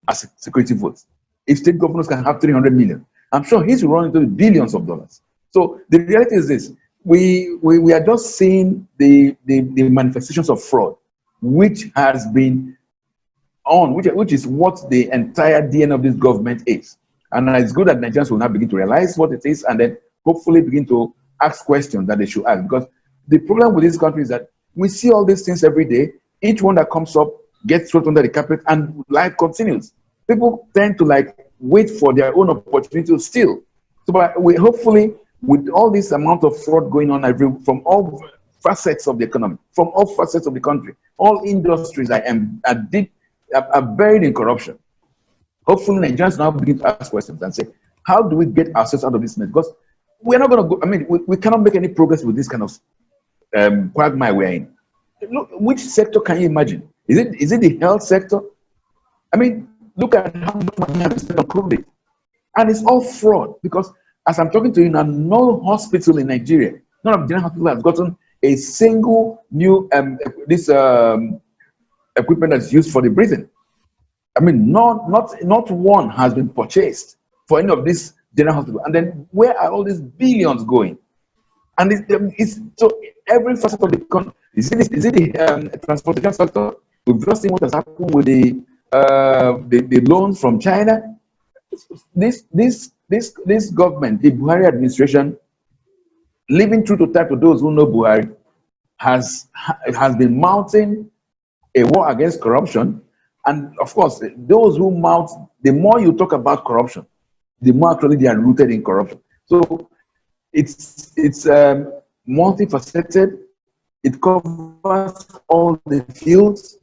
as security votes. If state governors can have 300 million, I'm sure he's running into the billions of dollars. So the reality is this: we are just seeing the manifestations of fraud, which has been on, which is what the entire DNA of this government is. And it's good that Nigerians will now begin to realize what it is, and then hopefully begin to ask questions that they should ask. Because the problem with this country is that we see all these things every day. Each one that comes up gets swept under the carpet, and life continues. People tend to wait for their own opportunity to steal. So, but we hopefully, with all this amount of fraud going on from all facets of the economy, from all facets of the country, all industries are buried in corruption. Hopefully, Nigerians now begin to ask questions and say, how do we get ourselves out of this mess? Because we're not going to go, we cannot make any progress with this kind of quagmire we're in. Look, which sector can you imagine? Is it the health sector? Look at how much money has been spent on COVID. And it's all fraud, because as I'm talking to you now, no hospital in Nigeria, none of the general hospitals has gotten a single new equipment that's used for the breathing. Not one has been purchased for any of these general hospitals. And then where are all these billions going? And it's so every facet of the economy. Is it the transportation sector? We've just seen what has happened with the loans from China. This government, the Buhari administration, living true to type to those who know Buhari, has been mounting a war against corruption. And of course, those who mount, the more you talk about corruption, the more actually they are rooted in corruption. So it's multifaceted. It covers all the fields.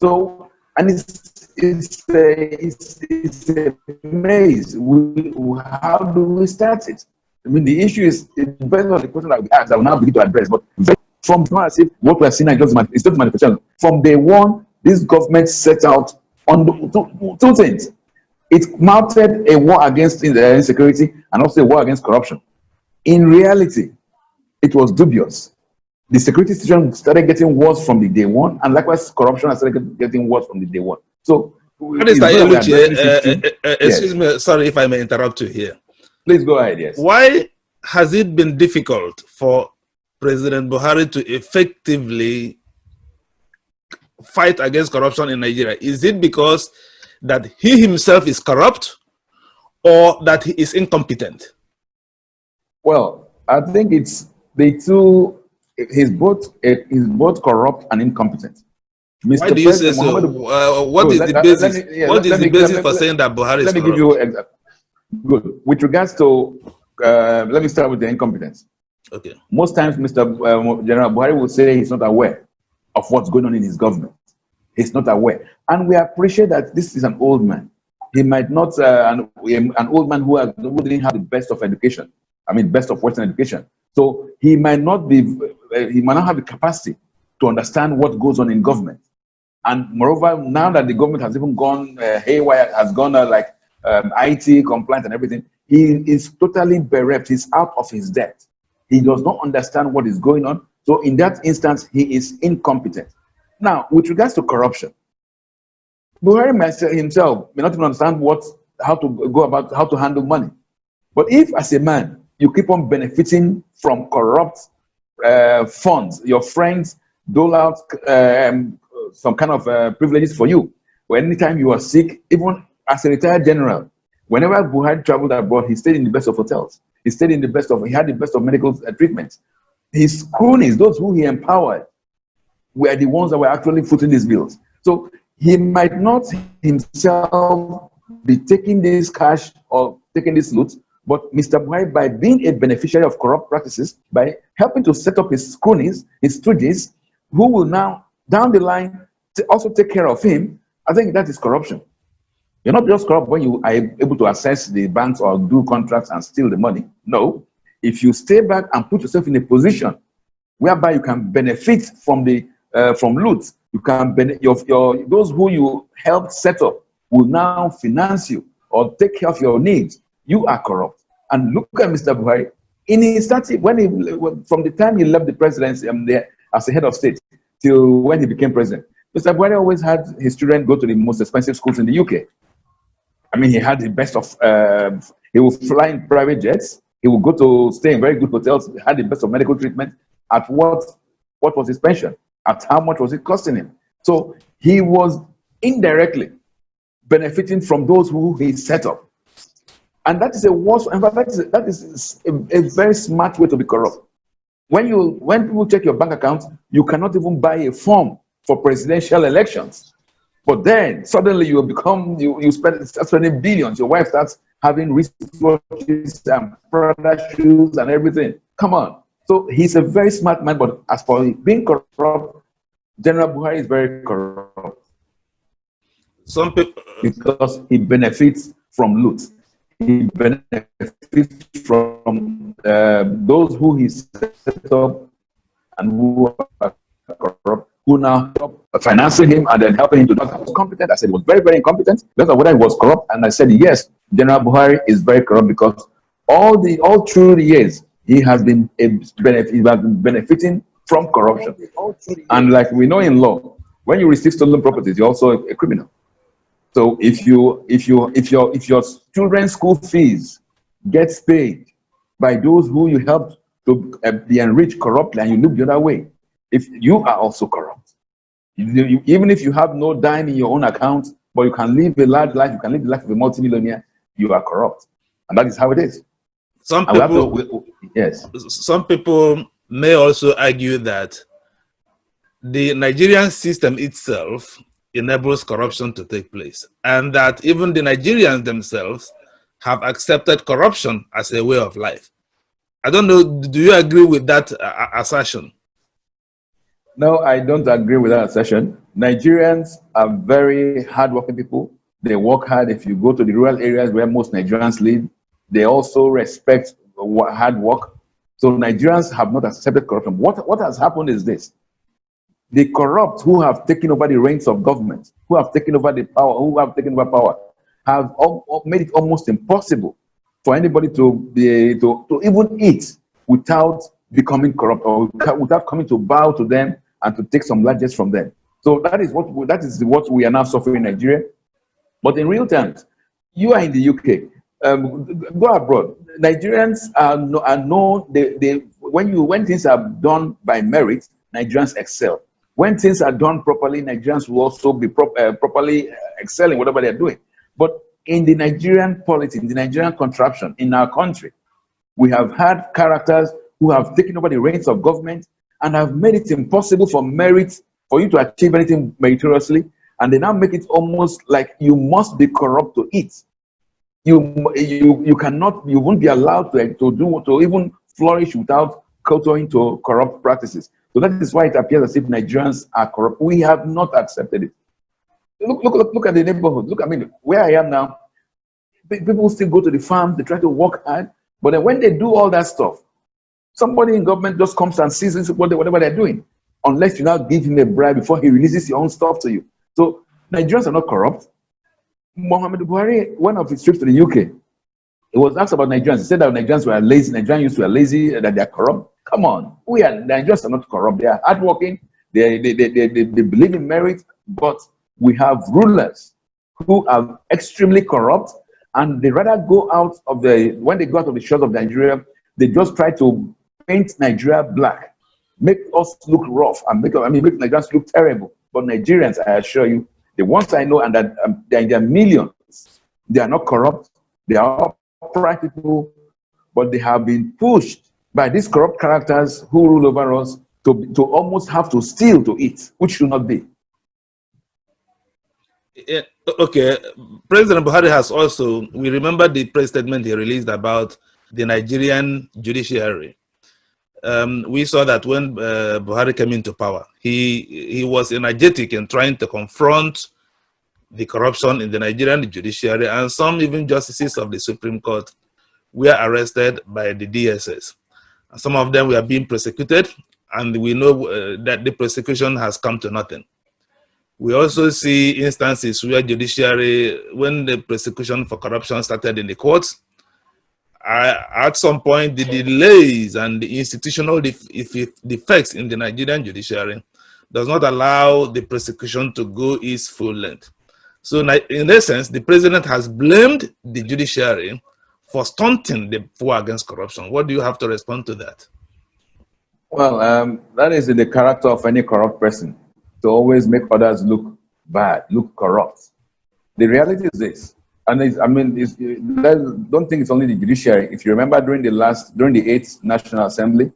So, and it's a maze. How do we start it? The issue is, it depends on the question that we ask, I will now begin to address. But from as if what we are seeing is just manifestation. From day one, this government set out on two things. It mounted a war against insecurity and also a war against corruption. In reality, it was dubious. The security situation started getting worse from the day one, and likewise, corruption has started getting worse from the day one. So, excuse me, sorry if I may interrupt you here. Please go ahead, yes. Why has it been difficult for President Buhari to effectively fight against corruption in Nigeria? Is it because that he himself is corrupt, or that he is incompetent? Well, I think it's the two. He's both corrupt and incompetent. Why do you say so? What is the basis? What is the basis for saying that Buhari is corrupt? Let me give you good. With regards to, let me start with the incompetence. Okay. Most times, Mr. General Buhari will say he's not aware of what's going on in his government. He's not aware, and we appreciate that this is an old man. He might not an old man who didn't have the best of education. Best of Western education. So he might not have the capacity to understand what goes on in government. And moreover, now that the government has even gone haywire, has gone IT compliant and everything, he is totally bereft. He's out of his depth. He does not understand what is going on. So in that instance, he is incompetent. Now, with regards to corruption, Buhari himself may not even understand how to handle money. But if, as a man, you keep on benefiting from corrupt funds, your friends dole out some kind of privileges for you. Or anytime you are sick, even as a retired general, whenever Buhari traveled abroad, he stayed in the best of hotels. He had the best of medical treatments. His cronies, those who he empowered, were the ones that were actually footing these bills. So he might not himself be taking this cash or taking this loot, but Mr. Buhari, by being a beneficiary of corrupt practices, by helping to set up his cronies, his stooges, who will now, down the line, also take care of him, I think that is corruption. You're not just corrupt when you are able to access the banks or do contracts and steal the money. No. If you stay back and put yourself in a position whereby you can benefit from loot, you can those who you helped set up will now finance you or take care of your needs. You are corrupt. And look at Mr. Buhari. From the time he left the presidency as the head of state till when he became president, Mr. Buhari always had his children go to the most expensive schools in the UK. I mean, he had the best of, he would fly in private jets. He would go to stay in very good hotels. He had the best of medical treatment. At what was his pension? At how much was it costing him? So he was indirectly benefiting from those who he set up. And that is a worse, in fact, that is a very smart way to be corrupt. When people check your bank account, you cannot even buy a form for presidential elections. But then suddenly you start spending billions. Your wife starts having wristwatches and Prada shoes and everything. Come on. So he's a very smart man, but as for being corrupt, General Buhari is very corrupt. Some people, because he benefits from loot. He benefits from those who he set up and who are corrupt, who now financing him and then helping him to do that. He was competent. I said he was very, very incompetent. That's whether he was corrupt. And I said, yes, General Buhari is very corrupt because all through the years, he has been benefiting from corruption. And like we know in law, when you receive stolen properties, you're also a criminal. So if your children's school fees gets paid by those who you helped to be enriched corruptly and you look the other way, if you are also corrupt, even if you have no dime in your own account, but you can live a large life, you can live the life of a multimillionaire, you are corrupt, and that is how it is. Some people, yes. Some people may also argue that the Nigerian system itself enables corruption to take place, and that even the Nigerians themselves have accepted corruption as a way of life. I don't know, do you agree with that assertion? No, I don't agree with that assertion. Nigerians are very hardworking people. They work hard. If you go to the rural areas where most Nigerians live, they also respect hard work. So Nigerians have not accepted corruption. What has happened is this. The corrupt who have taken over the reins of government, who have taken over the power, have made it almost impossible for anybody to even eat without becoming corrupt or without coming to bow to them and to take some largesse from them. So that is what we are now suffering in Nigeria. But in real terms, you are in the UK. Go abroad. Nigerians are known. When things are done by merit, Nigerians excel. When things are done properly, Nigerians will also be properly excelling whatever they're doing. But in the Nigerian politics, in the Nigerian contraption, in our country, we have had characters who have taken over the reins of government and have made it impossible for you to achieve anything meritoriously. And they now make it almost like you must be corrupt to eat. You won't be allowed to even flourish without kowtowing to corrupt practices. So that is why it appears as if Nigerians are corrupt. We have not accepted it. Look at the neighborhood. Look, I mean, where I am now, people still go to the farm, they try to work hard, but then when they do all that stuff, somebody in government just comes and sees whatever they're doing, unless you now give him a bribe before he releases your own stuff to you. So Nigerians are not corrupt. Muhammadu Buhari, one of his trips to the UK, he was asked about Nigerians. He said that Nigerians were lazy, Nigerians were lazy, that they are corrupt. Come on, Nigerians are not corrupt. They are hardworking. They believe in merit, but we have rulers who are extremely corrupt, and they rather go out of when they go out of the shores of Nigeria, they just try to paint Nigeria black, make us look rough, and make Nigerians look terrible. But Nigerians, I assure you, the ones I know, and that there are millions, they are not corrupt. They are upright people, but they have been pushed by these corrupt characters who rule over us to almost have to steal to eat, which should not be. Yeah, okay, President Buhari has also, we remember the press statement he released about the Nigerian judiciary. We saw that when Buhari came into power, he was energetic in trying to confront the corruption in the Nigerian judiciary, and some even justices of the Supreme Court were arrested by the DSS. Some of them were being prosecuted, and we know that the prosecution has come to nothing. We also see instances where judiciary, when the prosecution for corruption started in the courts, at some point the delays and the institutional defects in the Nigerian judiciary does not allow the prosecution to go its full length. So in essence, the president has blamed the judiciary for stunting the war against corruption. What do you have to respond to that? Well, that is in the character of any corrupt person, to always make others look bad, look corrupt. The reality is this, and don't think it's only the judiciary. If you remember, during the 8th National Assembly,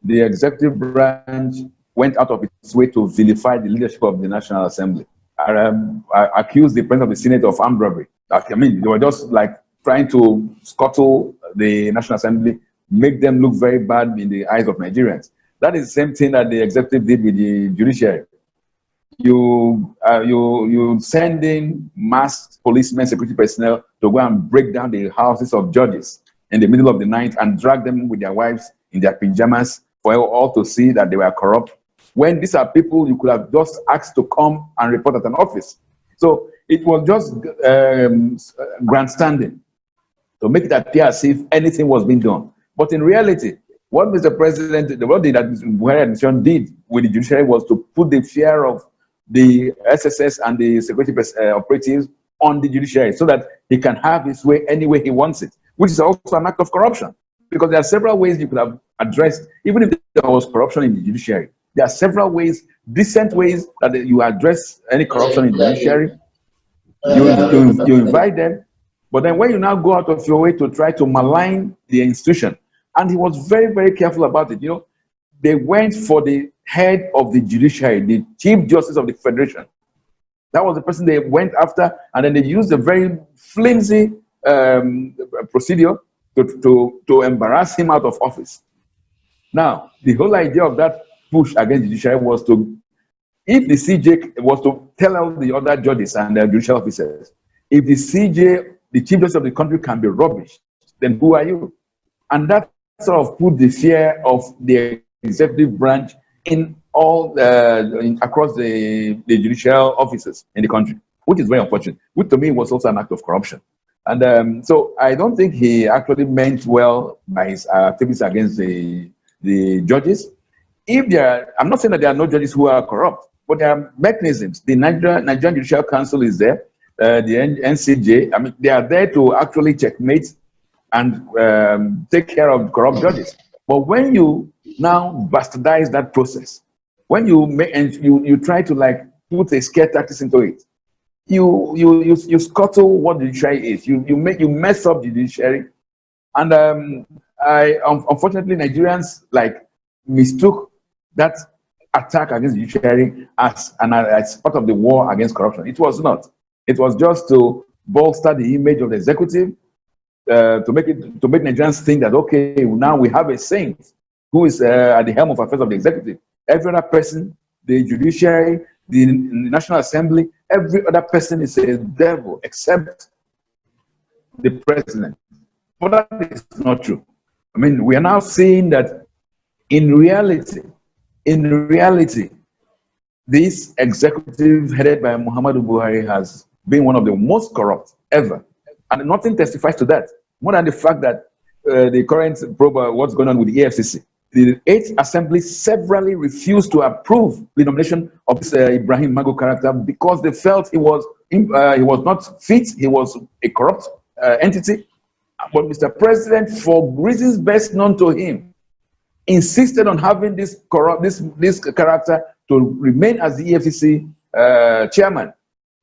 the executive branch went out of its way to vilify the leadership of the National Assembly. Accused the president of the Senate of armed robbery. They were just like trying to scuttle the National Assembly, make them look very bad in the eyes of Nigerians. That is the same thing that the executive did with the judiciary. You send in masked policemen, security personnel to go and break down the houses of judges in the middle of the night and drag them with their wives in their pajamas for all to see that they were corrupt. When these are people you could have just asked to come and report at an office. So it was just grandstanding to make it appear as if anything was being done. But in reality, what Mr. President, what the Buhari administration did with the judiciary was to put the fear of the SSS and the security operatives on the judiciary so that he can have his way any way he wants it, which is also an act of corruption. Because there are several ways you could have addressed, even if there was corruption in the judiciary, there are several ways, decent ways that you address any corruption in the judiciary. You invite them, but then when you now go out of your way to try to malign the institution, and he was very, very careful about it. They went for the head of the judiciary, the Chief Justice of the Federation. That was the person they went after, and then they used a very flimsy procedure to embarrass him out of office. Now, the whole idea of that push against the judiciary was if the CJ was to tell all the other judges and the judicial officers, if the CJ, the Chief Justice of the country, can be rubbish, then who are you? And that sort of put the fear of the executive branch in all across the judicial offices in the country, which is very unfortunate, which to me was also an act of corruption. And so I don't think he actually meant well by his activities against the judges. I'm not saying that there are no judges who are corrupt, but there are mechanisms. The Nigerian Judicial Council is there, the NCJ. They are there to actually checkmate and take care of corrupt judges. But when you now bastardize that process, when you try to put a scare tactics into it, you scuttle what the judiciary is. You mess up the judiciary, and unfortunately Nigerians mistook that attack against the judiciary as part of the war against corruption. It was not. It was just to bolster the image of the executive, to make Nigerians think that okay, now we have a saint who is at the helm of affairs of the executive. Every other person, the judiciary, the National Assembly, every other person is a devil except the president. But that is not true. We are now seeing that in reality, this executive headed by Muhammadu Buhari has been one of the most corrupt ever. And nothing testifies to that, more than the fact that the current probe, what's going on with the EFCC. The 8th Assembly severally refused to approve the nomination of this Ibrahim Magu character because they felt he was not fit, he was a corrupt entity. But Mr. President, for reasons best known to him, insisted on having this character to remain as the EFCC chairman.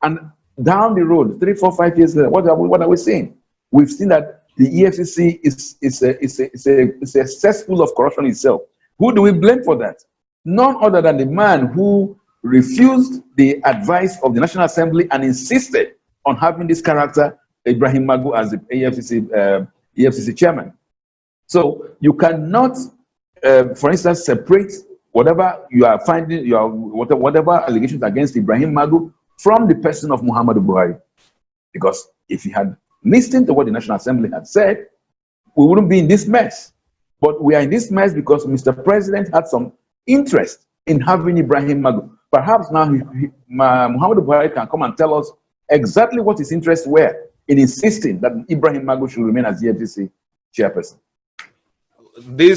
And down the road, 3, 4, 5 years later, what are we seeing? We've seen that the EFCC is a cesspool of corruption itself. Who do we blame for that? None other than the man who refused the advice of the National Assembly and insisted on having this character, Ibrahim Magu, as the EFCC chairman. So you cannot, for instance, separate whatever you are finding, whatever allegations against Ibrahim Magu from the person of Muhammadu Buhari. Because if he had listened to what the National Assembly had said, we wouldn't be in this mess. But we are in this mess because Mr. President had some interest in having Ibrahim Magu. Perhaps now Muhammadu Buhari can come and tell us exactly what his interests were in insisting that Ibrahim Magu should remain as the EFCC chairperson.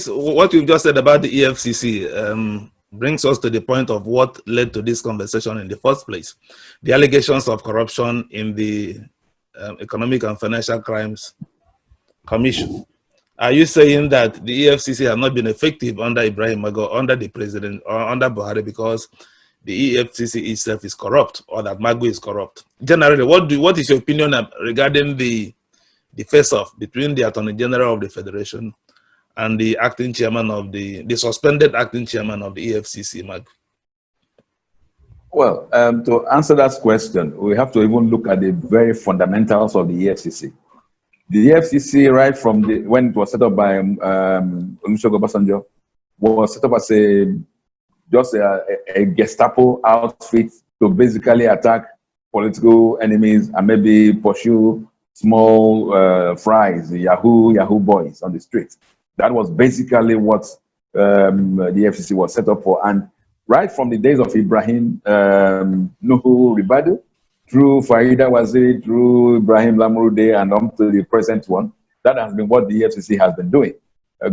What you've just said about the EFCC, brings us to the point of what led to this conversation in the first place. The allegations of corruption in the Economic and Financial Crimes Commission. Are you saying that the EFCC has not been effective under Ibrahim Magu, under the president, or under Buhari because the EFCC itself is corrupt, or that Magu is corrupt? Generally, what is your opinion regarding the face-off between the Attorney General of the Federation and the acting chairman of the suspended acting chairman of the EFCC, Magu? Well, to answer that question, we have to even look at the very fundamentals of the EFCC. The EFCC, right from when it was set up by Olusegun Obasanjo, was set up as just a Gestapo outfit to basically attack political enemies and maybe pursue small fries, Yahoo boys on the streets. That was basically what the EFCC was set up for. And right from the days of Ibrahim Nuhu Ribadu, through Farida Waziri, through Ibrahim Lamrude, and up to the present one, that has been what the EFCC has been doing.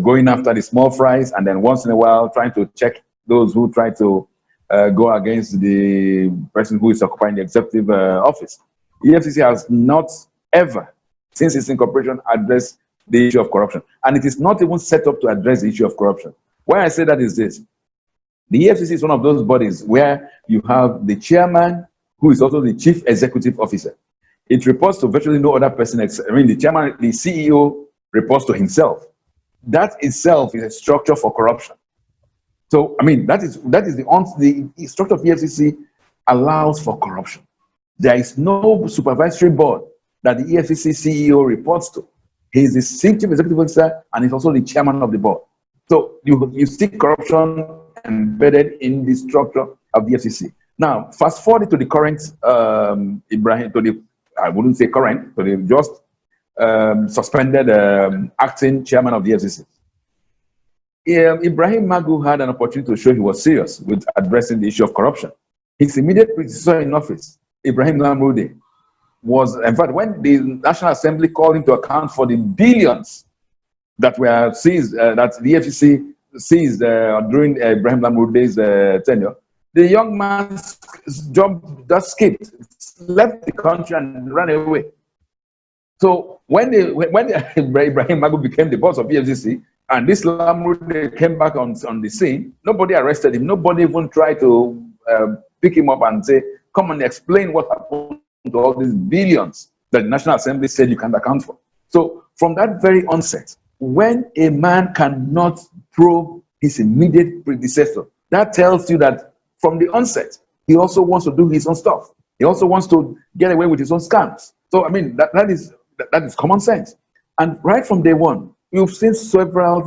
Going after the small fries, and then once in a while trying to check those who try to go against the person who is occupying the executive office. The EFCC has not ever, since its incorporation, addressed the issue of corruption. And it is not even set up to address the issue of corruption. Why I say that is this. The EFCC is one of those bodies where you have the chairman, who is also the chief executive officer. It reports to virtually no other person. The chairman, the CEO, reports to himself. That itself is a structure for corruption. So, that is the structure of the EFCC allows for corruption. There is no supervisory board that the EFCC CEO reports to. He is the chief executive officer, and he's also the chairman of the board. So you see corruption embedded in the structure of the EFCC. Now, fast forward to the current I wouldn't say current, to the just suspended acting chairman of the EFCC. Ibrahim Magu had an opportunity to show he was serious with addressing the issue of corruption. His immediate predecessor in office, Ibrahim Lamrude, was, in fact, when the National Assembly called him to account for the billions that were seized, that the EFCC seized during Ibrahim Lamrude's tenure, the young man skipped, left the country and ran away. So when Ibrahim Magu became the boss of EFCC, and this Lamrude came back on the scene, nobody arrested him. Nobody even tried to pick him up and say, come and explain what happened to all these billions that the National Assembly said you can't account for. So from that very onset, when a man cannot probe his immediate predecessor, that tells you that from the onset, he also wants to do his own stuff. He also wants to get away with his own scams. So, that is common sense. And right from day one, you've seen several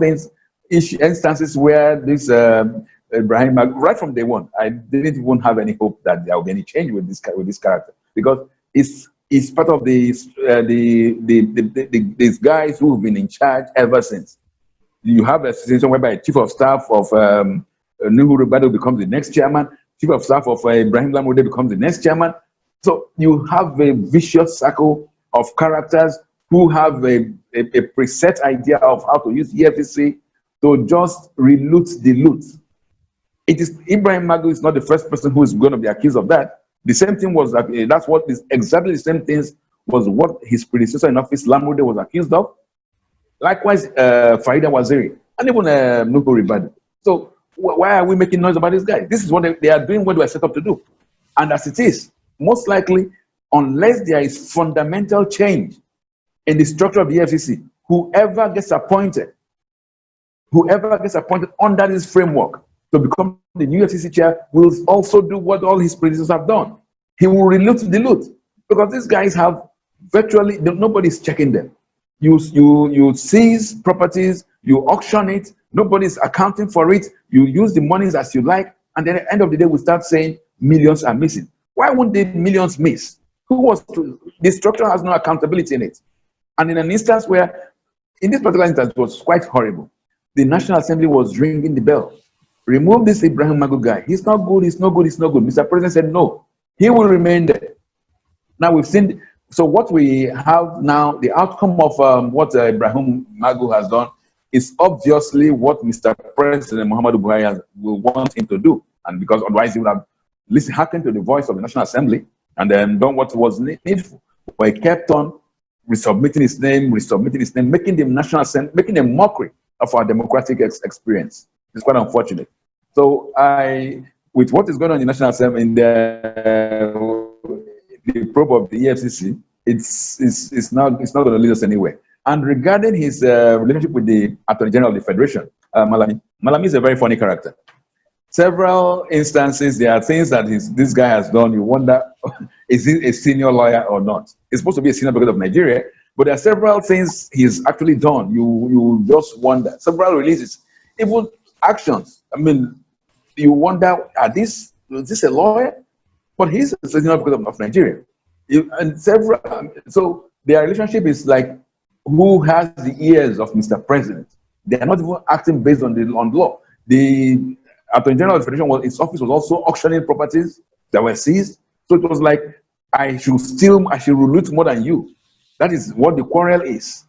instances where this Ibrahim, right from day one, I didn't even have any hope that there will be any change with this character, because it's part of these guys who have been in charge ever since. You have a situation whereby chief of staff of Nuhu Ribadu becomes the next chairman, chief of staff of Ibrahim Lamrude becomes the next chairman. So you have a vicious circle of characters who have a preset idea of how to use EFCC to just reloot the loot. It is Ibrahim Magu is not the first person who is going to be accused of that. The same thing was exactly the same things was what his predecessor in office, Lamrude, was accused of. Likewise, Farida Waziri, and even Nuhu Ribadu. So why are we making noise about this guy? This is what they are doing, what they are set up to do. And as it is, most likely, unless there is fundamental change in the structure of the EFCC, whoever gets appointed under this framework to become the new EFCC chair will also do what all his predecessors have done. He will reloot the loot, because these guys have virtually, nobody's checking them. You seize properties, you auction it, nobody's accounting for it, you use the monies as you like, and then at the end of the day, we start saying millions are missing. Why wouldn't the millions miss? The structure has no accountability in it. And in an instance where, in this particular instance, it was quite horrible. The National Assembly was ringing the bell. Remove this Ibrahim Magu guy. He's not good, he's not good, he's not good. Mr. President said no. He will remain there. Now we've seen, so what we have now, the outcome of what Ibrahim Magu has done is obviously what Mr. President Muhammadu Buhari will want him to do. And because otherwise he would have hearkened to the voice of the National Assembly and then done what was needful. But he kept on resubmitting his name, making the National Assembly, making a mockery of our democratic experience. It's quite unfortunate. So with what is going on in the National Assembly, in the probe of the EFCC, it's not going to lead us anywhere. And regarding his relationship with the Attorney General of the Federation, Malami is a very funny character. Several instances, there are things that this guy has done. You wonder, is he a senior lawyer or not? He's supposed to be a senior because of Nigeria, but there are several things he's actually done. You just wonder. Several releases, even actions. I mean, you wonder, is this a lawyer? But he's a senior because of Nigeria. So their relationship is like, who has the ears of Mr. President? They are not even acting based on law. The Attorney General of the Federation, his office was also auctioning properties that were seized. So it was like, I should loot more than you. That is what the quarrel is.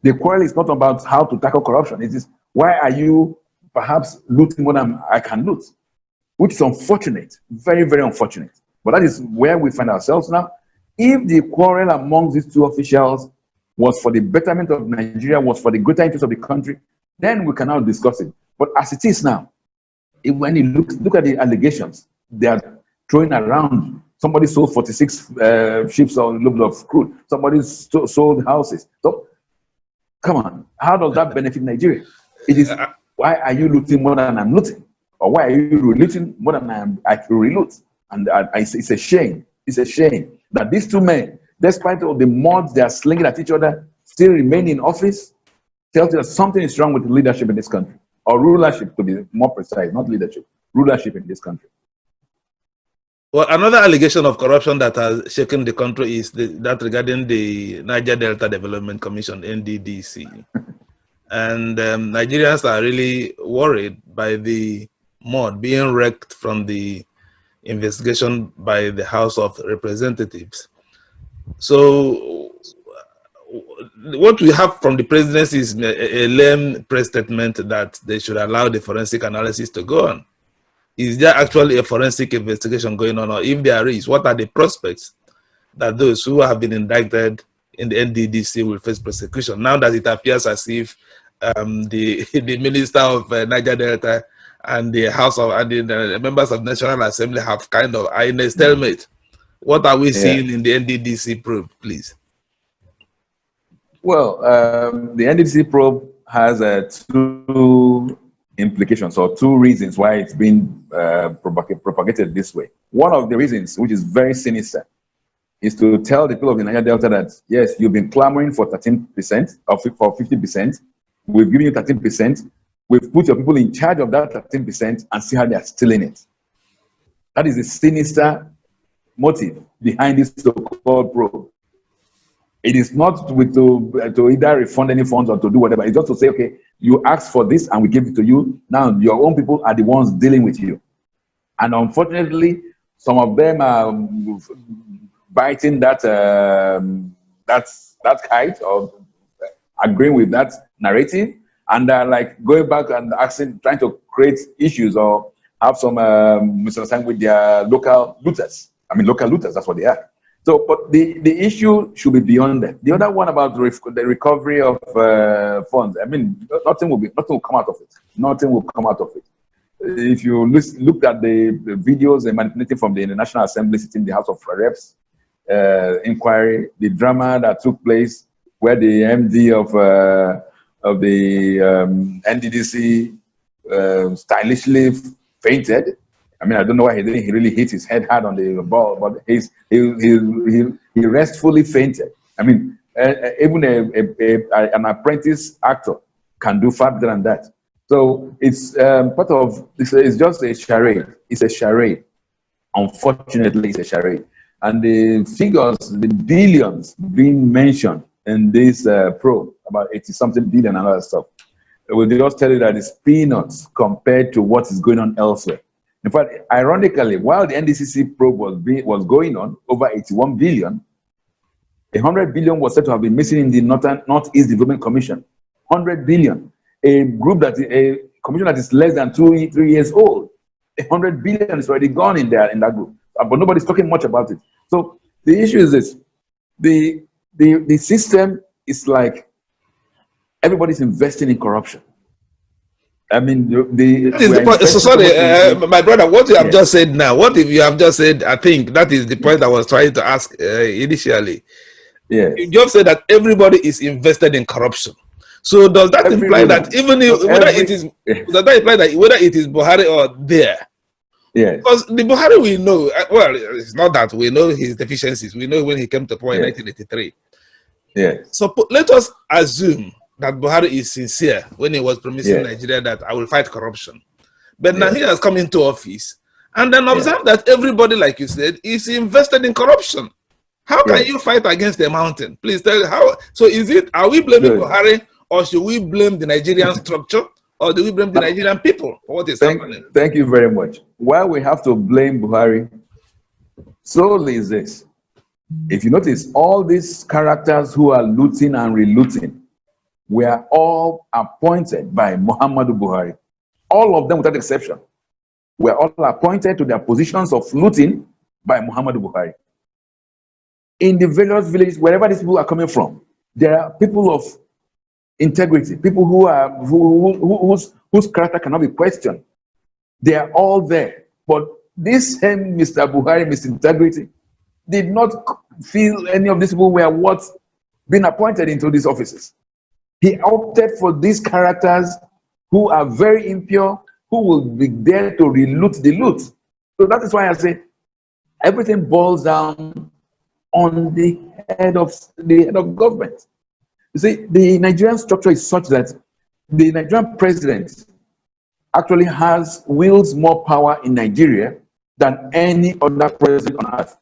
The quarrel is not about how to tackle corruption. It is, why are you perhaps looting more than I can loot? Which is unfortunate, very, very unfortunate. But that is where we find ourselves now. If the quarrel among these two officials was for the betterment of Nigeria, was for the greater interest of the country, then we can now discuss it. But as it is now, when you look at the allegations, they are throwing around. Somebody sold 46 ships or loads of crude. Somebody sold houses. So, come on, how does that benefit Nigeria? It is, why are you looting more than I'm looting? Or why are you looting more than I can reloot? And it's a shame. It's a shame that these two men, despite all the mods they are slinging at each other, still remain in office. Tells you that something is wrong with the leadership in this country. Or rulership, to be more precise, not leadership, rulership in this country. Well, another allegation of corruption that has shaken the country is that regarding the Niger Delta Development Commission, NDDC. And Nigerians are really worried by the mud being wrecked from the investigation by the House of Representatives. So what we have from the presidency is a lame press statement that they should allow the forensic analysis to go on. Is there actually a forensic investigation going on? Or if there is, what are the prospects that those who have been indicted in the NDDC will face prosecution? Now that it appears as if the Minister of Niger Delta and the House of and the members of the National Assembly have kind of are in a stalemate. What are we seeing in the NDDC probe, please? Well, the NDDC probe has two implications or two reasons why it's been propagated this way. One of the reasons, which is very sinister, is to tell the people of the Niger Delta that, yes, you've been clamoring for 13% or for 50%. We've given you 13%. We've put your people in charge of that 13% and see how they are stealing it. That is the sinister motive behind this so-called probe. It is not to either refund any funds or to do whatever. It's just to say, okay, you asked for this and we give it to you. Now your own people are the ones dealing with you. And unfortunately, some of them are biting that kite or agreeing with that narrative, and they're like going back and trying to create issues or have some misunderstanding with their local looters. I mean, local looters, that's what they are. So, but the issue should be beyond that. The other one about the recovery of funds, I mean, nothing will come out of it. Nothing will come out of it. If you look at the videos emanating from the National Assembly sitting in the House of Reps inquiry, the drama that took place where the MD of the NDDC stylishly fainted. I mean, I don't know why he didn't. He really hit his head hard on the ball, but he restfully fainted. I mean, even an apprentice actor can do far better than that. So it's part of. It's just a charade. It's a charade. Unfortunately, it's a charade. And the figures, the billions being mentioned in this probe, about 80-something billion and other stuff, will just tell you that it's peanuts compared to what is going on elsewhere. In fact, ironically, while the NDCC probe was going on, over 81 billion, 100 billion was said to have been missing in the Northeast Development Commission. 100 billion. a group a commission that is less than 3 years old. 100 billion is already gone in there in that group, but nobody's talking much about it. So the issue is this: the system is like everybody's investing in corruption. I mean, that is the point. So sorry, my brother, what you have just said now, what if you have just said, I think that is the point I was trying to ask initially. Yes. You just said that everybody is invested in corruption. So does that imply that even if, whether it is, does that imply that whether it is Buhari or there? Yes. Because the Buhari we know, well, it's not that we know his deficiencies. We know when he came to power in 1983. Yes. So let us assume that Buhari is sincere when he was promising Nigeria that I will fight corruption. But now he has come into office and then observe that everybody, like you said, is invested in corruption. How can you fight against the mountain? Please tell how. So is it, are we blaming Buhari, or should we blame the Nigerian structure, or do we blame the Nigerian people for what is happening? Thank you very much. Why we have to blame Buhari solely is this. If you notice, all these characters who are looting and relooting were all appointed by Muhammadu Buhari. All of them, without exception, were all appointed to their positions of looting by Muhammadu Buhari. In the various villages, wherever these people are coming from, there are people of integrity, people whose character cannot be questioned. They are all there. But this same Mr. Buhari, Mr. Integrity, did not feel any of these people were what being appointed into these offices. He opted for these characters who are very impure, who will be there to reloot the loot. So that is why I say everything boils down on the head of government. You see, the Nigerian structure is such that the Nigerian president actually wields more power in Nigeria than any other president on earth.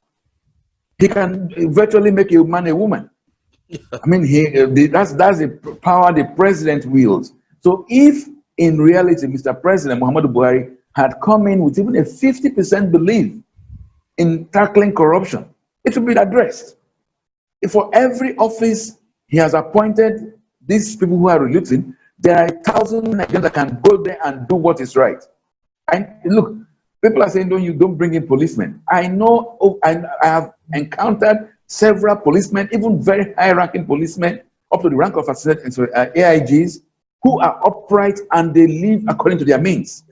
He can virtually make a man a woman. I mean, that's the power the president wields. So if in reality Mr. President Muhammadu Buhari had come in with even a 50% belief in tackling corruption, it should be addressed. For every office he has appointed these people who are relooting, there are 1,000 Nigerians that can go there and do what is right. And look, people are saying, don't bring in policemen. I know, I have encountered several policemen, even very high-ranking policemen, up to the rank of AIGs, who are upright and they live according to their means.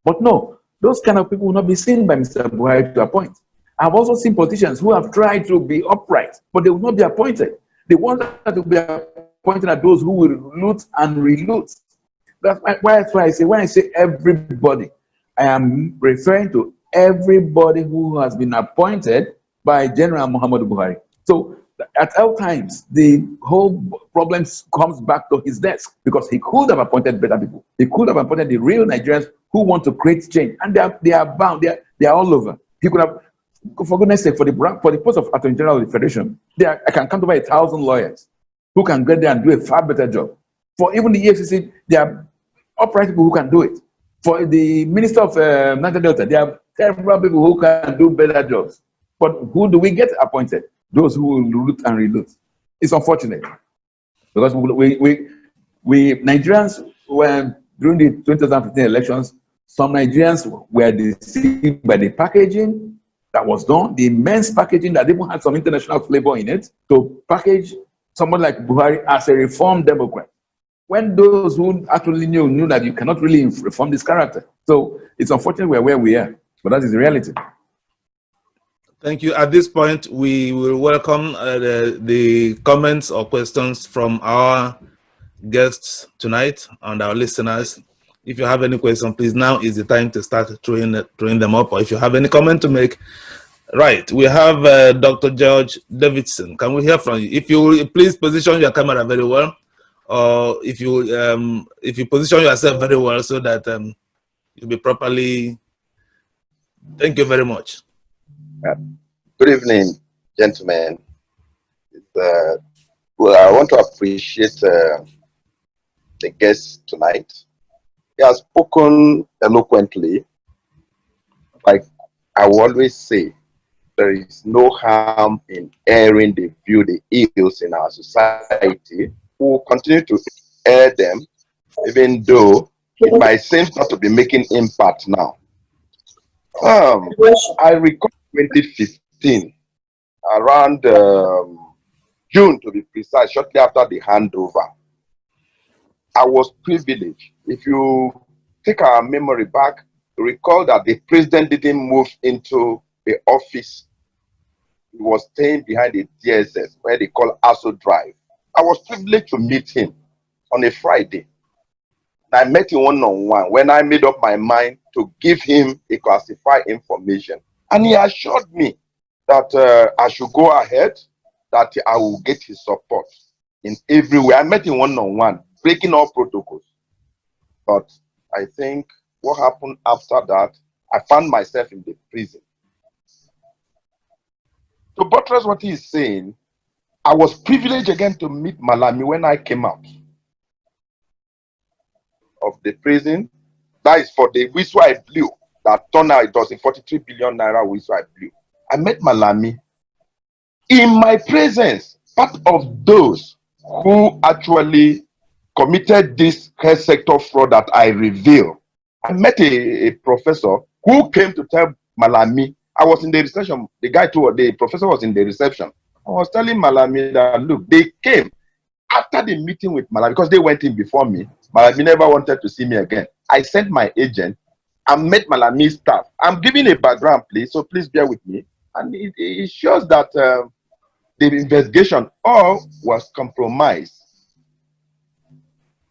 But no, those kind of people will not be seen by Mr. Buhari to appoint. I've also seen politicians who have tried to be upright, but they will not be appointed. The ones that will be appointed are those who will loot and reloot. That's why I say, when I say everybody, I am referring to everybody who has been appointed by General Muhammadu Buhari. So at all times, the whole problem comes back to his desk, because he could have appointed better people. He could have appointed the real Nigerians who want to create change, and they are bound. They are all over. He could have, for goodness sake, for the post of Attorney General of the Federation, I can count over 1,000 lawyers who can get there and do a far better job. For even the EFCC, there are upright people who can do it. For the Minister of Niger Delta, there are several people who can do better jobs. But who do we get appointed? Those who will loot and reloot. It's unfortunate, because we Nigerians, during the 2015 elections, some Nigerians were deceived by the packaging that was done, the immense packaging that even had some international flavor in it, to package someone like Buhari as a reformed Democrat, when those who actually knew that you cannot really reform this character. So it's unfortunate we're where we are, but that is the reality. Thank you. At this point, we will welcome the comments or questions from our guests tonight and our listeners. If you have any question, please, now is the time to start throwing them up. Or if you have any comment to make, right? We have Dr. George Davidson. Can we hear from you? If you will, please position your camera very well, or if you position yourself very well so that you'll be properly. Thank you very much. Good evening, gentlemen. Well, I want to appreciate the guest tonight. He has spoken eloquently. Like I will always say, there is no harm in airing the ills in our society. We will continue to air them even though it might seem not to be making impact now. I recall 2015, around June to be precise, shortly after the handover. I was privileged. If you take our memory back, recall that the president didn't move into the office. He was staying behind the DSS, where they call ASO Drive. I was privileged to meet him on a Friday. I met him one-on-one when I made up my mind to give him a classified information. And he assured me that I should go ahead, that I will get his support in every way. I met him one-on-one, breaking all protocols. But I think what happened after that, I found myself in the prison. To buttress what he is saying, I was privileged again to meet Malami when I came out of the prison. That is for the whistle I blew. That turned out it was a 43 billion naira whistle I blew. I met Malami. In my presence, part of those who actually committed this health sector fraud that I reveal, I met a professor who came to tell Malami. I was in the reception. The professor was in the reception. I was telling Malami that, look, they came after the meeting with Malami, because they went in before me. Malami never wanted to see me again. I sent my agent and met Malami's staff. I'm giving a background, please, so please bear with me. And it shows that the investigation all was compromised.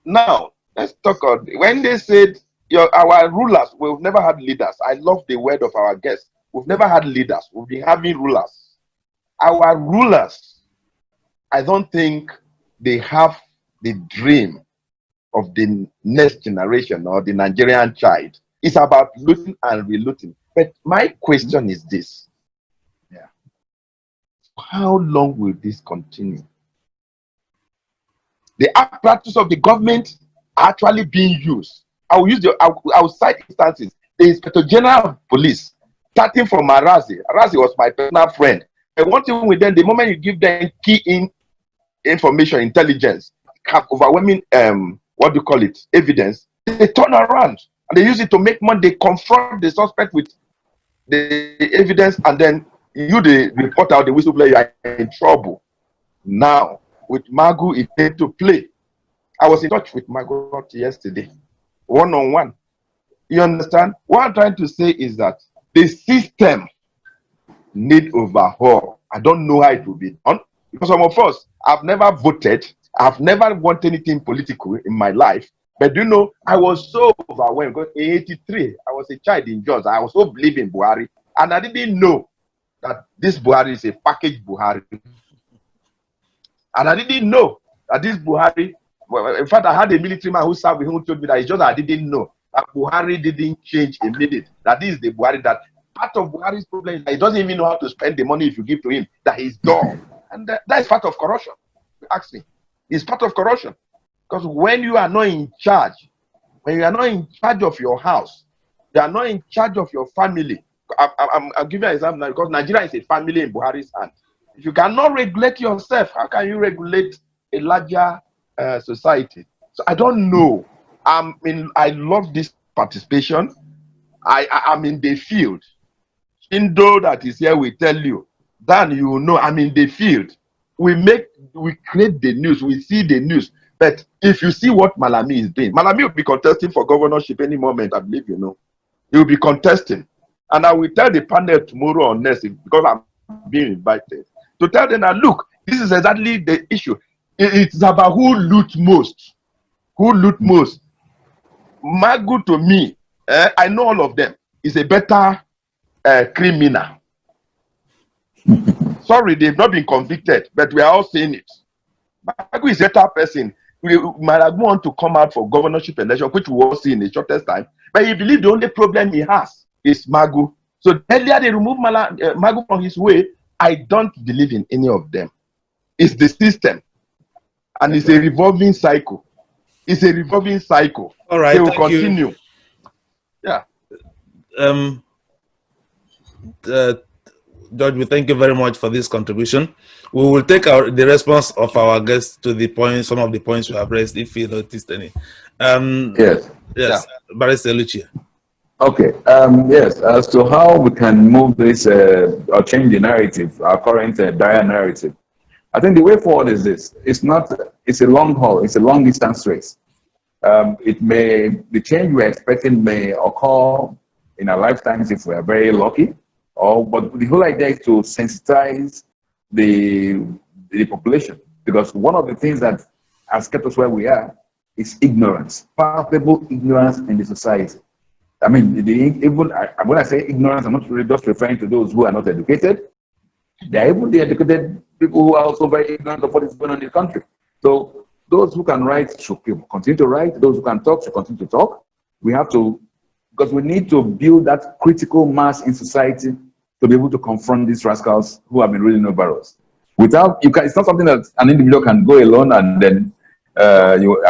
Now, let's talk about when they said our rulers, we've never had leaders. I love the word of our guests. We've never had leaders. We've been having rulers. Our rulers, I don't think they have the dream of the next generation or the Nigerian child. It's about looting and relooting. But my question is this. Yeah. How long will this continue? The apparatus of the government are actually being used. I will cite instances. The Inspector General of Police, starting from Arazi. Arazi was my personal friend. And one thing with them, the moment you give them key information, intelligence, have overwhelming evidence, they turn around and they use it to make money. They confront the suspect with the evidence, and then you, the reporter or the whistleblower, you are in trouble. Now, with Magu, it came to play. I was in touch with Magu yesterday, one-on-one. You understand? What I'm trying to say is that the system need overhaul. I don't know how it will be done, because some of us, I've never voted. I've never wanted anything political in my life. But you know, I was so overwhelmed because in 83, I was a child in Jos. I was so believing in Buhari. And I didn't know that this Buhari is a packaged Buhari. And I didn't know that this Buhari, well, in fact, I had a military man who served with him who told me that it's just that I didn't know that Buhari didn't change a minute. That is the Buhari that part of Buhari's problem is that he doesn't even know how to spend the money if you give to him, that he's dull. And that is part of corruption. Ask me. It's part of corruption. Because when you are not in charge, when you are not in charge of your house, you are not in charge of your family. I'll give you an example now, because Nigeria is a family in Buhari's hand. If you cannot regulate yourself, how can you regulate a larger society? So I don't know. I love this participation. I'm in the field. Indo that is here will tell you. Dan, you know, I'm in the field. We create the news, we see the news. But if you see what Malami is doing, Malami will be contesting for governorship any moment, I believe, you know. He will be contesting. And I will tell the panel tomorrow or next, because I'm being invited, to tell them that, look, this is exactly the issue. It's about who loot most. Who loot most. Magu to me, I know all of them, is a better criminal. Sorry, they've not been convicted, but we are all saying it. Magu is a better person. Magu want to come out for governorship election, which we will see in the shortest time. But he believes the only problem he has is Magu. So earlier they removed Magu from his way. I don't believe in any of them. It's the system. And it's a revolving cycle. It's a revolving cycle. All right, they will continue. You. Yeah. George, we thank you very much for this contribution. We will take the response of our guests to the points, some of the points we have raised, if you noticed any. Yes. Yes, Barrister Eluchie. Okay. Yes. As to how we can move this or change the narrative, our current dire narrative, I think the way forward is this. It's a long haul. It's a long distance race. The change we're expecting may occur in our lifetimes if we are very lucky. But the whole idea is to sensitize the population, because one of the things that has kept us where we are is ignorance, palpable ignorance in the society. I mean, when I say ignorance, I'm not really just referring to those who are not educated. There are even the educated people who are also very ignorant of what is going on in the country. So those who can write should continue to write. Those who can talk should continue to talk. Because we need to build that critical mass in society to be able to confront these rascals who have been ruling over us. It's not something that an individual can go alone and then you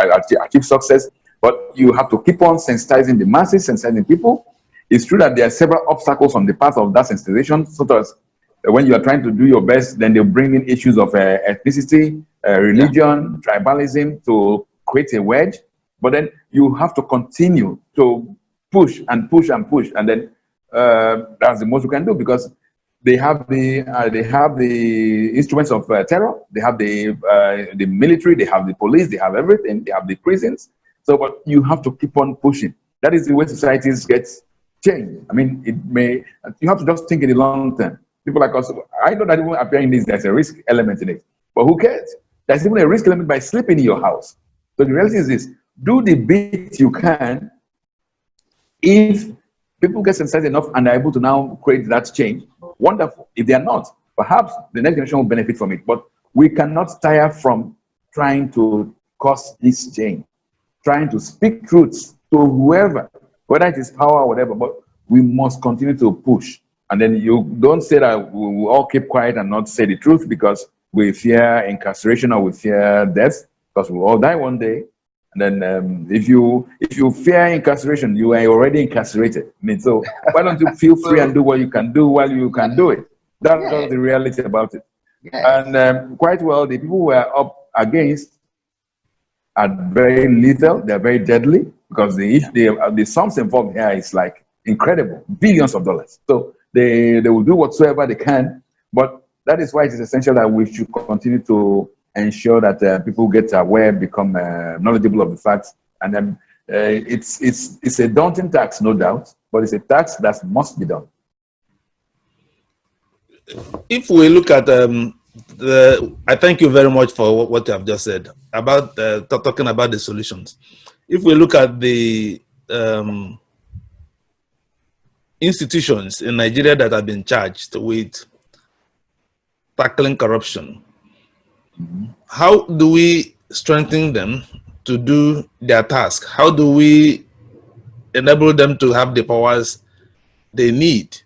achieve success, but you have to keep on sensitizing the masses, sensitizing people. It's true that there are several obstacles on the path of that sensitization, such as when you are trying to do your best, then they'll bring in issues of ethnicity, religion, tribalism to create a wedge. But then you have to continue to push and push and push, and then that's the most you can do, because they have the instruments of terror, they have the military, they have the police, they have everything, they have the prisons. So, but you have to keep on pushing. That is the way societies get changed. I mean, you have to just think in the long term. People like us, I know that even appearing this, there's a risk element in it, but who cares? There's even a risk element by sleeping in your house. So the reality is this: do the bit you can. If people get sensitized enough and are able to now create that change, wonderful. If they are not, perhaps the next generation will benefit from it. But we cannot tire from trying to cause this change, trying to speak truths to whoever, whether it is power or whatever, but we must continue to push. And then you don't say that we will all keep quiet and not say the truth because we fear incarceration or we fear death, because we'll all die one day. And then if you fear incarceration, you are already incarcerated. I mean, so why don't you feel free and do what you can do while you can do it? That's the reality about it. And quite well, the people who are up against are very lethal. They're very deadly, because the sums involved here is like incredible, billions of dollars. So they will do whatsoever they can. But that is why it is essential that we should continue to ensure that people get aware, become knowledgeable of the facts. And then it's a daunting task, no doubt, but it's a task that must be done. If we look at I thank you very much for what you have just said about talking about the solutions. If we look at the institutions in Nigeria that have been charged with tackling corruption, how do we strengthen them to do their task? How do we enable them to have the powers they need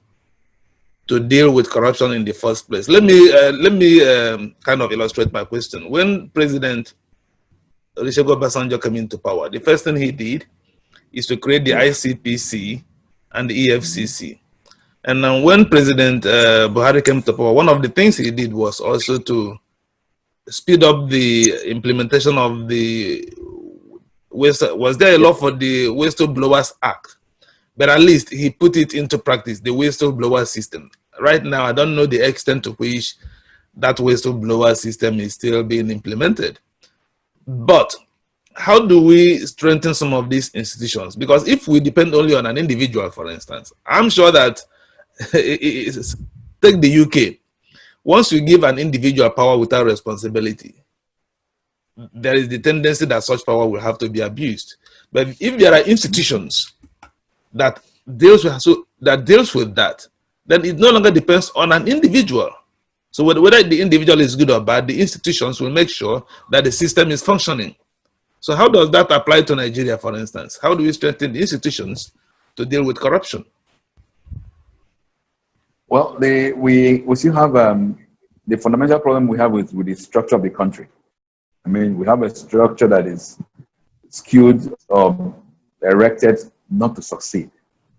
to deal with corruption in the first place? Let me kind of illustrate my question. When President Olusegun Obasanjo came into power, the first thing he did is to create the ICPC and the EFCC. And then when President Buhari came to power, one of the things he did was also to speed up the implementation of the was there a law for the Whistleblowers Act? But at least he put it into practice, the whistleblower system. Right now, I don't know the extent to which that whistleblower system is still being implemented. But how do we strengthen some of these institutions? Because if we depend only on an individual, for instance, I'm sure that take the UK. Once you give an individual power without responsibility, there is the tendency that such power will have to be abused. But if there are institutions that deals with that, then it no longer depends on an individual. So whether the individual is good or bad, the institutions will make sure that the system is functioning. So how does that apply to Nigeria, for instance? How do we strengthen the institutions to deal with corruption? Well, we still have the fundamental problem we have with the structure of the country. I mean, we have a structure that is skewed or erected not to succeed.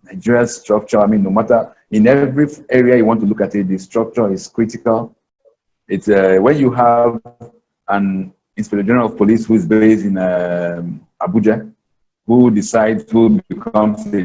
Nigeria's structure, I mean, no matter, In every area you want to look at it, the structure is critical. It's when you have an Inspector General of Police who is based in Abuja, who decides who becomes the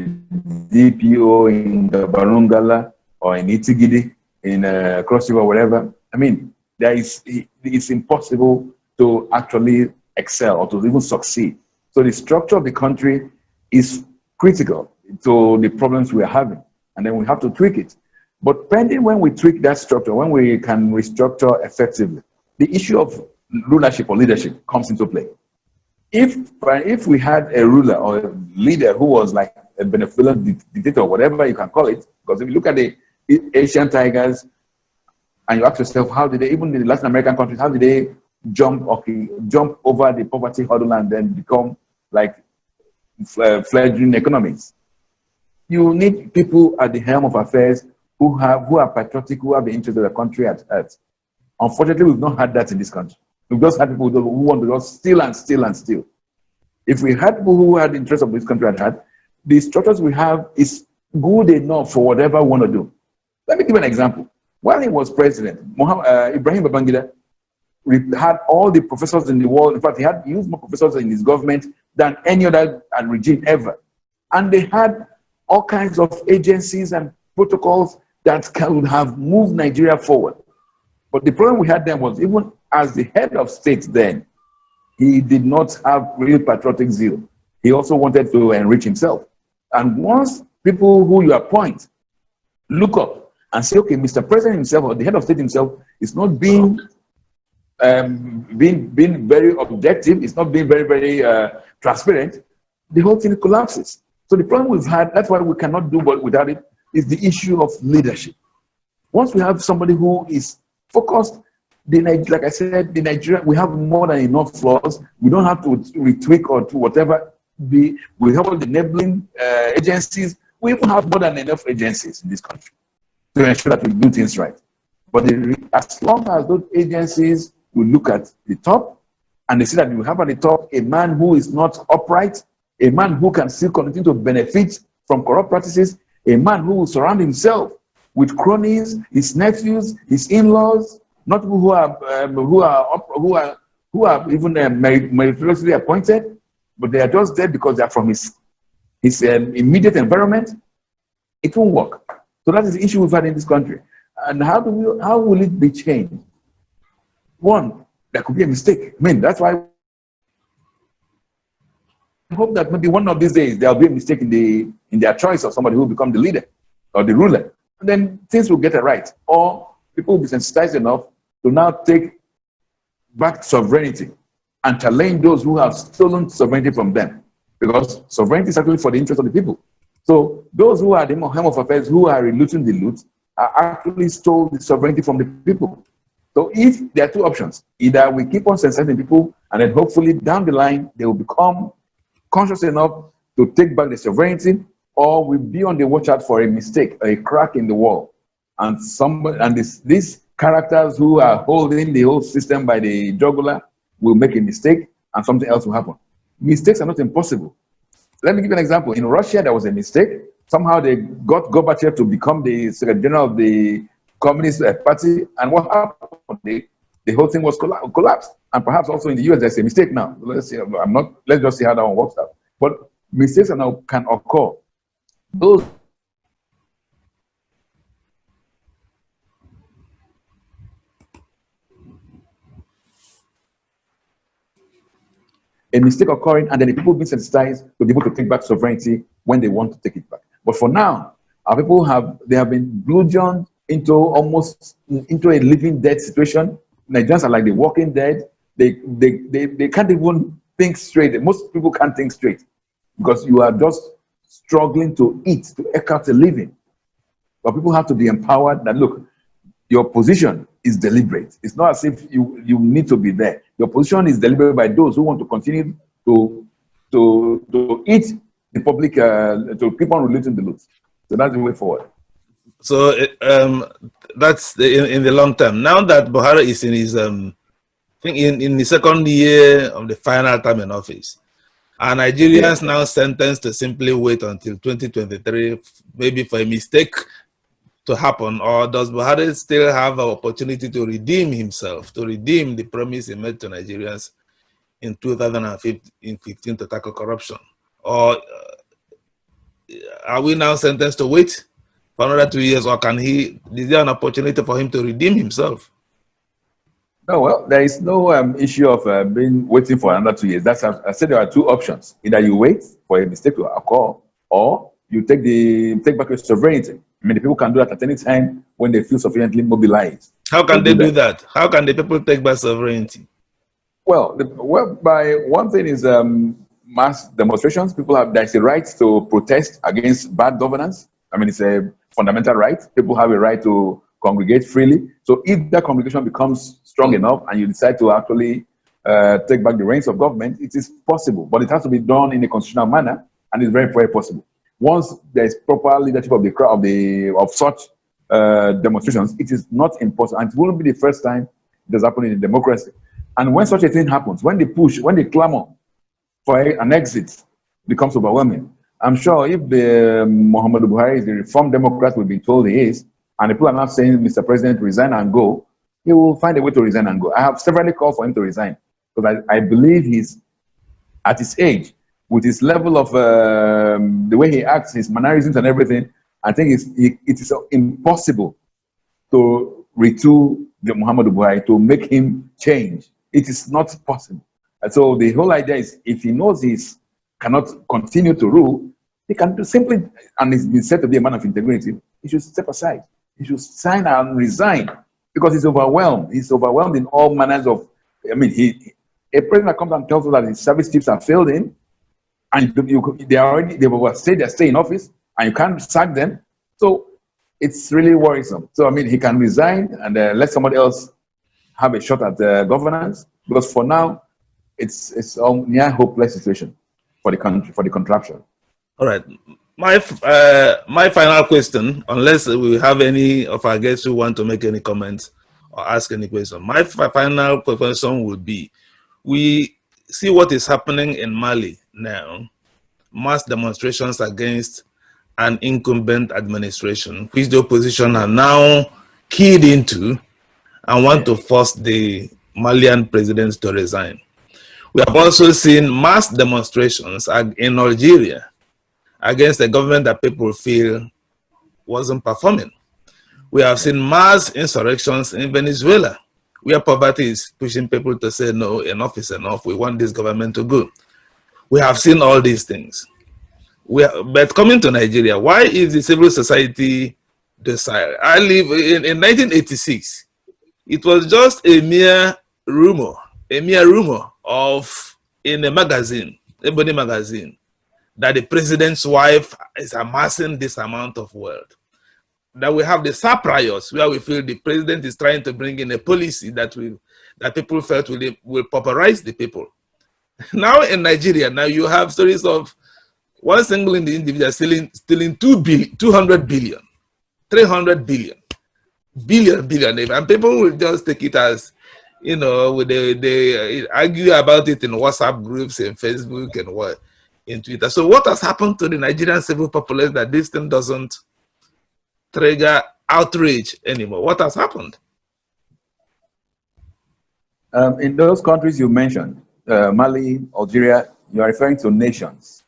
DPO in the Barungala or in Itigidi, in Cross River, whatever. I mean, it's impossible to actually excel or to even succeed. So the structure of the country is critical to the problems we are having, and then we have to tweak it. But pending when we tweak that structure, when we can restructure effectively, the issue of rulership or leadership comes into play. If we had a ruler or a leader who was like a benevolent dictator, whatever you can call it, because if you look at the Asian tigers and you ask yourself, how did they, even in the Latin American countries, how did they jump over the poverty hurdle and then become like fledgling economies? You need people at the helm of affairs who are patriotic, who have the interest of the country at heart. Unfortunately, we've not had that in this country. We've just had people who want to just steal and steal and steal. If we had people who had the interest of this country at heart, the structures we have is good enough for whatever we want to do. Let me give an example. While he was president, Ibrahim Babangida had all the professors in the world. In fact, he used more professors in his government than any other regime ever. And they had all kinds of agencies and protocols that could have moved Nigeria forward. But the problem we had then was, even as the head of state then, he did not have real patriotic zeal. He also wanted to enrich himself. And once people who you appoint look up and say, okay, Mr. President himself or the head of state himself is not being very objective, it's not being very transparent, the whole thing collapses. So the problem we've had, that's why we cannot do without it, is the issue of leadership. Once we have somebody who is focused, like I said, the Nigeria, we have more than enough flaws. We don't have to retweak or to whatever. We have all the enabling agencies. We even have more than enough agencies in this country to ensure that we do things right. But as long as those agencies will look at the top and they see that we have at the top a man who is not upright, a man who can still continue to benefit from corrupt practices, a man who will surround himself with cronies, his nephews, his in-laws, not people who are even meritoriously appointed, but they are just there because they are from his immediate environment. It won't work. So that is the issue we've had in this country. And how will it be changed? One, there could be a mistake. I mean, that's why I hope that maybe one of these days there will be a mistake in their choice of somebody who will become the leader or the ruler. And then things will get it right. Or people will be sensitized enough to now take back sovereignty and challenge those who have stolen sovereignty from them. Because sovereignty is actually for the interest of the people. So those who are the helm of affairs, who are relooting the loot, are actually stole the sovereignty from the people. So if there are two options, either we keep on sensitizing people and then hopefully down the line they will become conscious enough to take back the sovereignty, or we'll be on the watch out for a mistake, a crack in the wall. And these characters who are holding the whole system by the jugular will make a mistake and something else will happen. Mistakes are not impossible. Let me give you an example. In Russia, there was a mistake. Somehow they got Gorbachev to become the Secretary General of the Communist Party. And what happened? The whole thing was collapsed. And perhaps also in the US, there's a mistake now. Let's just see how that one works out. But mistakes can occur. A mistake occurring, and then the people being sensitized to be able to take back sovereignty when they want to take it back. But for now, our people have been bludgeoned into a living dead situation. Nigerians are like the walking dead. They can't even think straight. Most people can't think straight because you are just struggling to eat, to eke out a living. But people have to be empowered that, look, your position is deliberate. It's not as if you need to be there. Your position is deliberate by those who want to continue to eat the public, to keep on relating the loot. So that's the way forward. So that's in the long term. Now that Buhari is in his, I think in the second year of the final term in office, are Nigerians now sentenced to simply wait until 2023, maybe for a mistake to happen, or does Buhari still have an opportunity to redeem himself, to redeem the promise he made to Nigerians in 2015 to tackle corruption? Or are we now sentenced to wait for another 2 years, or is there an opportunity for him to redeem himself? No, well, there is no issue of waiting for another 2 years. I said there are two options. Either you wait for a mistake to occur, or you take back your sovereignty. I mean, the people can do that at any time when they feel sufficiently mobilized. How can they do that? How can the people take back sovereignty? Well, by one thing is mass demonstrations. There's a right to protest against bad governance. I mean, it's a fundamental right. People have a right to congregate freely. So if that congregation becomes strong enough and you decide to actually take back the reins of government, it is possible, but it has to be done in a constitutional manner, and it's very, very possible. Once there is proper leadership of the crowd of such demonstrations, it is not impossible, and it won't be the first time it has happened in a democracy. And when such a thing happens, when they clamor for an exit becomes overwhelming, I'm sure if the Muhammadu Buhari is the reformed Democrat we've been told he is, and the people are not saying, Mr. President, resign and go, he will find a way to resign and go. I have severally called for him to resign, because I believe he's at his age, with his level of the way he acts, his mannerisms and everything. I think it is impossible to retool the Muhammadu Buhari, to make him change. It is not possible. And so the whole idea is, if he knows he cannot continue to rule, he can do simply, and he's been said to be a man of integrity, he should step aside. He should sign and resign, because he's overwhelmed. He's overwhelmed in all manners of, I mean, a president that comes and tells us that his service chiefs have failed him, and they've overstayed their stay in office, and you can't sack them. So it's really worrisome. So, I mean, he can resign and let somebody else have a shot at governance, because for now, it's a near hopeless situation for the country, for the contraption. All right. My final question, unless we have any of our guests who want to make any comments or ask any question. My final question would be, we see what is happening in Mali now, mass demonstrations against an incumbent administration, which the opposition are now keyed into and want to force the Malian president to resign. We have also seen mass demonstrations in Algeria against a government that people feel wasn't performing. We have seen mass insurrections in Venezuela, where poverty is pushing people to say, no, enough is enough, we want this government to go. We have seen all these things. But coming to Nigeria, why is the civil society docile? I live in 1986. It was just a mere rumor of, in a magazine, Ebony magazine, that the president's wife is amassing this amount of wealth. That we have the SAP riots, where we feel the president is trying to bring in a policy that people felt will pauperize the people. Now in Nigeria, now you have stories of one single individual stealing 200 billion, 300 billion, billion, and people will just take it as, you know, they argue about it in WhatsApp groups and Facebook and what, in Twitter. So what has happened to the Nigerian civil populace that this thing doesn't trigger outrage anymore? What has happened? In those countries you mentioned, Mali, Algeria, you are referring to nations.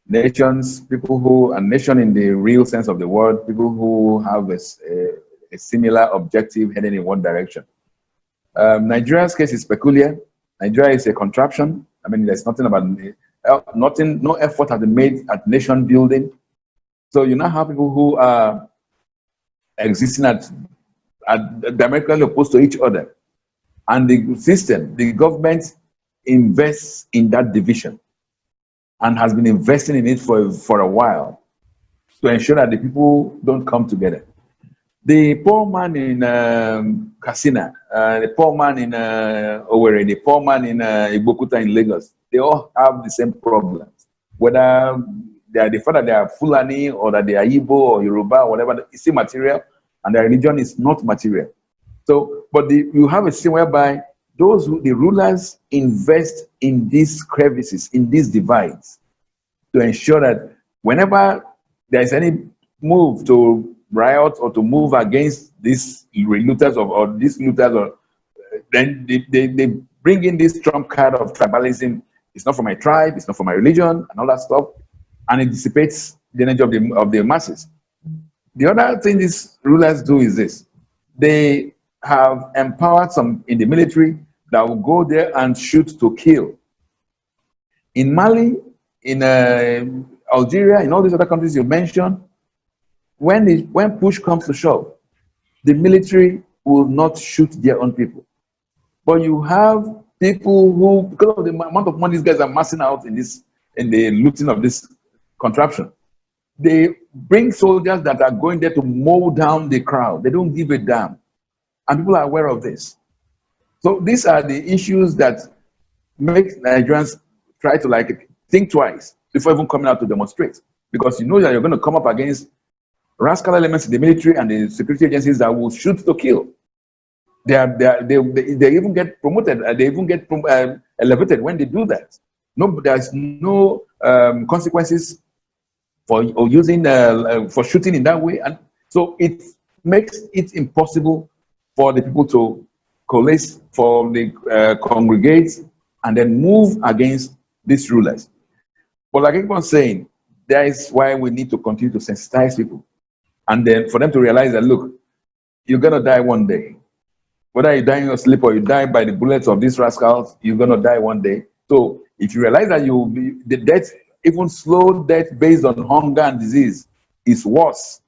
Nations, a nation in the real sense of the word, people who have a similar objective heading in one direction. Nigeria's case is peculiar. Nigeria is a contraption. I mean, there's nothing about no effort has been made at nation building. So you now have people who are existing at diametrically opposed to each other. And the system, the government invests in that division and has been investing in it for a while to ensure that the people don't come together. The poor man in Katsina, the poor man in Owerri, the poor man in Igbokuta in Lagos, they all have the same problems. Whether they are the fact that they are Fulani or that they are Igbo or Yoruba or whatever, it's still material, and their religion is not material. So, but you have a system whereby the rulers invest in these crevices, in these divides, to ensure that whenever there is any move to riot or to move against these looters then they bring in this Trump card of tribalism. It's not for my tribe, it's not for my religion, and all that stuff, and it dissipates the energy of the masses. The other thing these rulers do is this: they have empowered some in the military that will go there and shoot to kill. In Mali, in Algeria, in all these other countries you mentioned, when push comes to shove, the military will not shoot their own people. But you have people who, because of the amount of money these guys are amassing out in the looting of this contraption, they bring soldiers that are going there to mow down the crowd. They don't give a damn. And people are aware of this. So these are the issues that make Nigerians try to think twice before even coming out to demonstrate. Because you know that you're going to come up against rascal elements in the military and the security agencies that will shoot to kill. They even get promoted. They even get elevated when they do that. No, there's no consequences for using for shooting in that way, and so it makes it impossible for the people to coalesce, for the congregate, and then move against these rulers. But like I keep on saying, that is why we need to continue to sensitize people, and then for them to realize that, look, you're gonna die one day. Whether you die in your sleep or you die by the bullets of these rascals, you're going to die one day. So if you realize that you'll be, the death, even slow death based on hunger and disease, is worse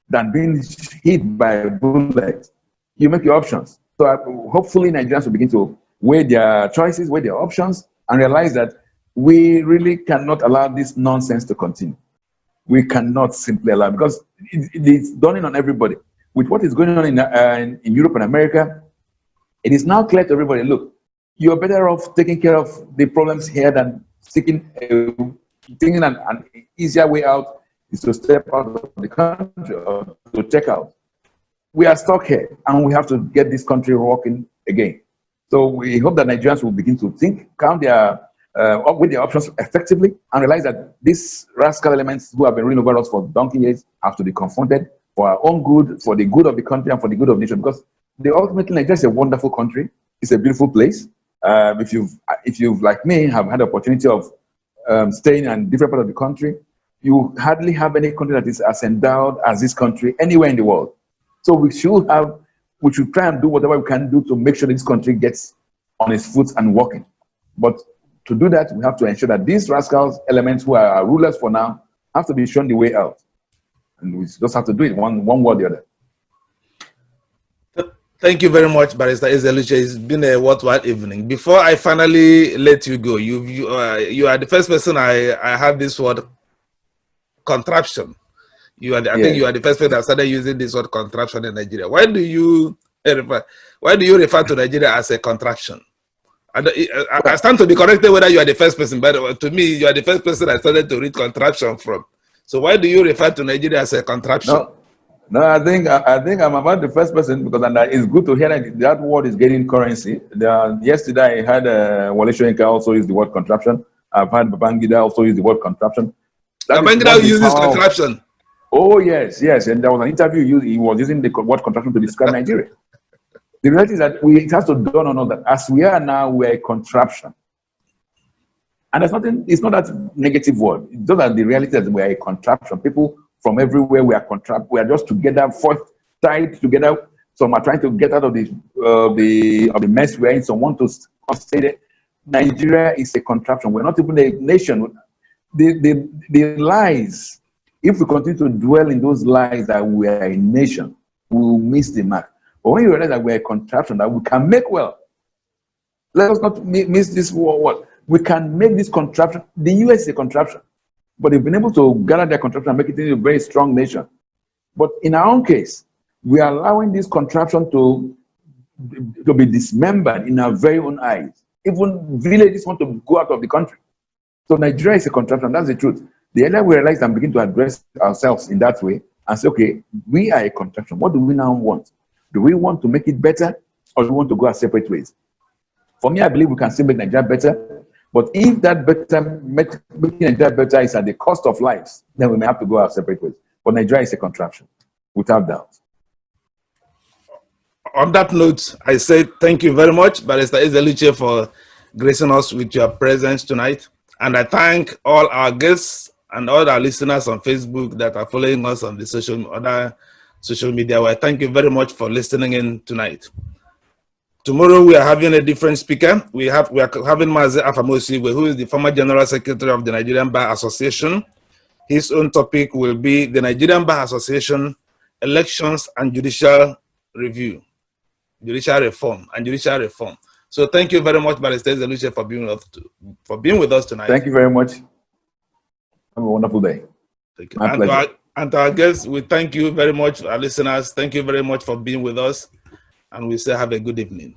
than being hit by a bullet, you make your options. So hopefully Nigerians will begin to weigh their choices, weigh their options, and realize that we really cannot allow this nonsense to continue. We cannot simply allow, because it's dawning on everybody. With what is going on in Europe and America, it is now clear to everybody, look, you're better off taking care of the problems here than thinking an easier way out is to step out of the country or to check out. We are stuck here, and we have to get this country working again. So we hope that Nigerians will begin to think, count with their options effectively, and realize that these rascal elements who have been ruling over us for donkey years have to be confronted for our own good, for the good of the country, and for the good of the nation. Because ultimately, Nigeria is a wonderful country. It's a beautiful place. If you've like me have had the opportunity of staying in different parts of the country, you hardly have any country that is as endowed as this country anywhere in the world. So we should try and do whatever we can do to make sure this country gets on its feet and working. But to do that, we have to ensure that these rascals elements who are our rulers for now have to be shown the way out, and we just have to do it one way or the other. Thank you very much, Barrister Eluchie. It's been a worthwhile evening. Before I finally let you go, you are the first person I have this word contraption. I think you are the first person that started using this word contraption in Nigeria. Why do you refer to Nigeria as a contraption? I stand to be corrected whether you are the first person, but to me, you are the first person I started to read contraption from. So why do you refer to Nigeria as a contraption? No, I think I'm about the first person, because it's good to hear that word is getting currency. Yesterday I had Wale Soyinka also use the word contraption. I've had Babangida also use the word contraption. Babangida uses contraption. Oh yes, and there was an interview he was using the word contraption to describe Nigeria. The reality is that it has to dawn on us that as we are now, we're a contraption. And it's not that negative word. It's just that the reality is that we're a contraption. People from everywhere, we are just together, tied together. Some are trying to get out of the mess we're in. Some want to say that Nigeria is a contraption. We're not even a nation. The lies, if we continue to dwell in those lies that we are a nation, we will miss the mark. But when you realize that we're a contraption, that we can make let us not miss this word. We can make this contraption. The US is a contraption, but they've been able to gather their contraption and make it into a very strong nation. But in our own case, we are allowing this contraption to be dismembered in our very own eyes. Even villages want to go out of the country. So Nigeria is a contraption. That's the truth. The earlier we realize and begin to address ourselves in that way and say, okay, we are a contraption. What do we now want? Do we want to make it better, or do we want to go our separate ways? For me, I believe we can still make Nigeria better. But if that making Nigeria better is at the cost of lives, then we may have to go our separate ways. But Nigeria is a contraption. without doubt. On that note, I say thank you very much, Barrister Eluchie, for gracing us with your presence tonight. And I thank all our guests and all our listeners on Facebook that are following us on the other social media. Well, thank you very much for listening in tonight. Tomorrow we are having a different speaker. We are having Mazi Afamosi, who is the former General Secretary of the Nigerian Bar Association. His own topic will be the Nigerian Bar Association, elections and judicial review, judicial reform. So thank you very much, Barrister Eluchie, for being with us tonight. Thank you very much. Have a wonderful day. Thank you. My pleasure. And to our guests, we thank you very much, our listeners. Thank you very much for being with us. And we say have a good evening.